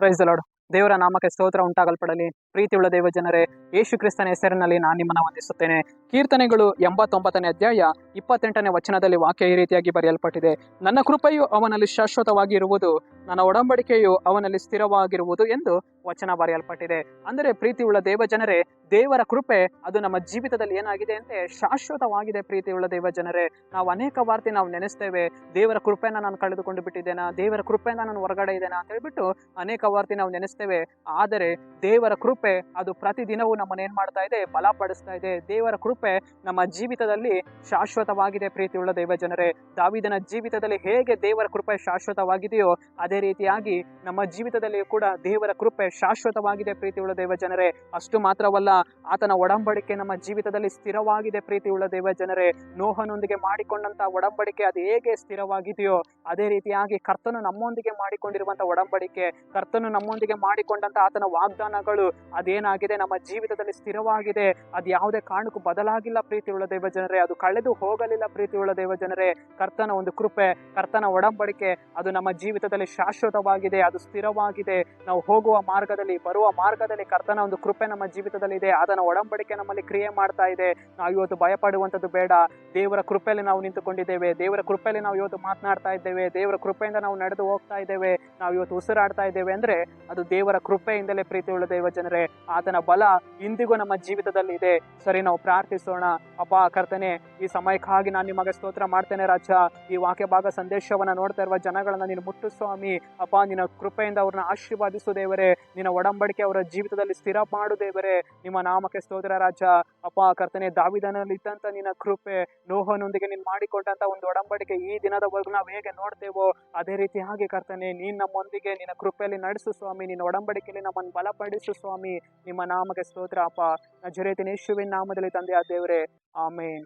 Praise the lord. ದೇವರ ನಾಮಕ್ಕೆ ಸ್ತೋತ್ರ ಉಂಟಾಗಲ್ಪಡಲಿ. ಪ್ರೀತಿಯುಳ್ಳ ದೇವ ಜನರೇ, ಯೇಸು ಕ್ರಿಸ್ತನ ಹೆಸರಿನಲ್ಲಿ ನಾನು ನಿಮ್ಮನ್ನು ವಂದಿಸುತ್ತೇನೆ. ಕೀರ್ತನೆಗಳು 89ನೇ ಅಧ್ಯಾಯ 28ನೇ ವಚನದಲ್ಲಿ ವಾಕ್ಯ ಈ ರೀತಿಯಾಗಿ ಬರೆಯಲ್ಪಟ್ಟಿದೆ: ನನ್ನ ಕೃಪೆಯು ಅವನಲ್ಲಿ ಶಾಶ್ವತವಾಗಿ ಇರುವುದು, ನನ್ನ ಒಡಂಬಡಿಕೆಯು ಅವನಲ್ಲಿ ಸ್ಥಿರವಾಗಿರುವುದು ಎಂದು ವಚನ ಬರೆಯಲ್ಪಟ್ಟಿದೆ. ಅಂದರೆ ಪ್ರೀತಿಯುಳ್ಳ ದೇವ ಜನರೇ, ದೇವರ ಕೃಪೆ ಅದು ನಮ್ಮ ಜೀವಿತದಲ್ಲಿ ಏನಾಗಿದೆ ಅಂತೆ ಶಾಶ್ವತವಾಗಿದೆ. ಪ್ರೀತಿಯುಳ್ಳ ದೇವ ಜನರೇ, ನಾವು ಅನೇಕ ವಾರ್ತೆ ನಾವು ನೆನೆಸ್ತೇವೆ, ದೇವರ ಕೃಪೆನ ನಾನು ಕಳೆದುಕೊಂಡು ಬಿಟ್ಟಿದ್ದೇನಾ, ದೇವರ ಕೃಪೆಯಿಂದ ನಾನು ಹೊರಗಡೆ ಇದ್ದೇನಾ ಅಂತ ಹೇಳ್ಬಿಟ್ಟು ಅನೇಕ ವಾರ್ತೆ ನಾವು ನೆನೆಸ್ತೇವೆ. ಆದರೆ ದೇವರ ಕೃಪೆ ಅದು ಪ್ರತಿದಿನವೂ ನಮ್ಮನ್ನು ಏನ್ ಮಾಡ್ತಾ ಇದೆ, ಬಲಪಡಿಸ್ತಾ ಇದೆ. ದೇವರ ಕೃಪೆ ನಮ್ಮ ಜೀವಿತದಲ್ಲಿ ಶಾಶ್ವತವಾಗಿದೆ. ಪ್ರೀತಿಯುಳ್ಳ ದೇವ ಜನರೇ, ದಾವೀದನ ಜೀವಿತದಲ್ಲಿ ಹೇಗೆ ದೇವರ ಕೃಪೆ ಶಾಶ್ವತವಾಗಿದೆಯೋ ಅದೇ ರೀತಿಯಾಗಿ ನಮ್ಮ ಜೀವಿತದಲ್ಲಿ ಕೂಡ ದೇವರ ಕೃಪೆ ಶಾಶ್ವತವಾಗಿದೆ. ಪ್ರೀತಿಯುಳ್ಳ ದೇವ ಜನರೇ, ಅಷ್ಟು ಮಾತ್ರವಲ್ಲ, ಆತನ ಒಡಂಬಡಿಕೆ ನಮ್ಮ ಜೀವಿತದಲ್ಲಿ ಸ್ಥಿರವಾಗಿದೆ. ಪ್ರೀತಿಯುಳ್ಳ ದೇವ ಜನರೇ, ನೋಹನೊಂದಿಗೆ ಮಾಡಿಕೊಂಡಂತ ಒಡಂಬಡಿಕೆ ಅದು ಹೇಗೆ ಸ್ಥಿರವಾಗಿದೆಯೋ ಅದೇ ರೀತಿಯಾಗಿ ಕರ್ತನು ನಮ್ಮೊಂದಿಗೆ ಮಾಡಿಕೊಂಡಿರುವಂತಹ ಒಡಂಬಡಿಕೆ, ಕರ್ತನು ನಮ್ಮೊಂದಿಗೆ ಮಾಡಿಕೊಂಡಂತ ಆತನ ವಾಗ್ದಾನಗಳು ಅದೇನಾಗಿದೆ ನಮ್ಮ ಜೀವಿತದಲ್ಲಿ ಸ್ಥಿರವಾಗಿದೆ. ಅದು ಯಾವುದೇ ಕಾರಣಕ್ಕೂ ಬದಲಾಗಿಲ್ಲ. ಪ್ರೀತಿಯುಳ್ಳ ದೇವ ಜನರೇ, ಅದು ಕಳೆದು ಹೋಗಲಿಲ್ಲ. ಪ್ರೀತಿಯುಳ್ಳ ದೇವ ಜನರೇ, ಕರ್ತನ ಒಂದು ಕೃಪೆ, ಕರ್ತನ ಒಡಂಬಡಿಕೆ ಅದು ನಮ್ಮ ಜೀವಿತದಲ್ಲಿ ಶಾಶ್ವತವಾಗಿದೆ, ಅದು ಸ್ಥಿರವಾಗಿದೆ. ನಾವು ಹೋಗುವ ಮಾರ್ಗದಲ್ಲಿ, ಬರುವ ಮಾರ್ಗದಲ್ಲಿ ಕರ್ತನ ಒಂದು ಕೃಪೆ ನಮ್ಮ ಜೀವಿತದಲ್ಲಿ ಇದೆ. ಆತನ ಒಡಂಬಡಿಕೆ ನಮ್ಮಲ್ಲಿ ಕ್ರಿಯೆ ಮಾಡ್ತಾ ಇದೆ. ನಾವು ಇವತ್ತು ಭಯಪಡುವಂಥದ್ದು ಬೇಡ. ದೇವರ ಕೃಪೆಯಲ್ಲಿ ನಾವು ನಿಂತುಕೊಂಡಿದ್ದೇವೆ. ದೇವರ ಕೃಪೆಯಲ್ಲಿ ನಾವು ಇವತ್ತು ಮಾತನಾಡ್ತಾ ಇದ್ದೇವೆ. ದೇವರ ಕೃಪೆಯಿಂದ ನಾವು ನಡೆದು ಹೋಗ್ತಾ ಇದ್ದೇವೆ. ನಾವು ಇವತ್ತು ಉಸಿರಾಡ್ತಾ ಇದ್ದೇವೆ ಅಂದ್ರೆ ಅದು ದೇವರ ಕೃಪೆಯಿಂದಲೇ. ಪ್ರೀತಿಯುಳ್ಳ ದೇವ ಜನರೇ, ಆತನ ಬಲ ಇಂದಿಗೂ ನಮ್ಮ ಜೀವಿತದಲ್ಲಿ ಇದೆ. ಸರಿ, ನಾವು ಪ್ರಾರ್ಥಿಸೋಣ. ಅಪ್ಪ ಕರ್ತನೆ, ಈ ಸಮಯಕ್ಕಾಗಿ ನಾನು ನಿಮಗೆ ಸ್ತೋತ್ರ ಮಾಡ್ತೇನೆ ರಾಜ. ಈ ವಾಕ್ಯ ಭಾಗ ಸಂದೇಶವನ್ನ ನೋಡ್ತಾ ಇರುವ ಜನಗಳನ್ನ ನೀನು ಮುಟ್ಟು ಸ್ವಾಮಿ. ಅಪ್ಪ, ನಿನ್ನ ಕೃಪೆಯಿಂದ ಅವ್ರನ್ನ ಆಶೀರ್ವಾದಿಸು ದೇವರೇ. ನಿನ್ನ ಒಡಂಬಡಿಕೆ ಅವರ ಜೀವಿತದಲ್ಲಿ ಸ್ಥಿರ ಮಾಡು ದೇವರೇ. ನಿಮ್ಮ ನಾಮಕ್ಕೆ ಸ್ತೋತ್ರ ರಾಜ. ಅಪ್ಪ ಕರ್ತನೆ, ದಾವೀದನಲ್ಲಿ ಇದ್ದಂತ ನಿನ್ನ ಕೃಪೆ, ನೋಹನೊಂದಿಗೆ ನೀನು ಮಾಡಿಕೊಂಡಂತ ಒಂದು ಒಡಂಬಡಿಕೆ ಈ ದಿನದವರೆಗೂ ನಾವು ಹೇಗೆ ನೋಡ್ತೇವೋ ಅದೇ ರೀತಿಯಾಗಿ ಕರ್ತನೆ, ನೀನ್ ನಮ್ಮೊಂದಿಗೆ ನಿನ್ನ ಕೃಪೆಯಲ್ಲಿ ನಡೆಸು ಸ್ವಾಮಿ. ನಿನ್ನ ಒಡಂಬಡಿಕೆಯಲ್ಲಿ ನಮ್ಮನ್ನು ಬಲಪಡಿಸು ಸ್ವಾಮಿ. ನಿಮ್ಮ ನಾಮಕ್ಕೆ ಸ್ತೋತ್ರ ಅಪ್ಪ. ನಜರೇತಿನ ಯೇಸುವಿನ ನಾಮದಲ್ಲಿ ತಂದೆಯಾದ ದೇವರೇ, ಆಮೇನ್.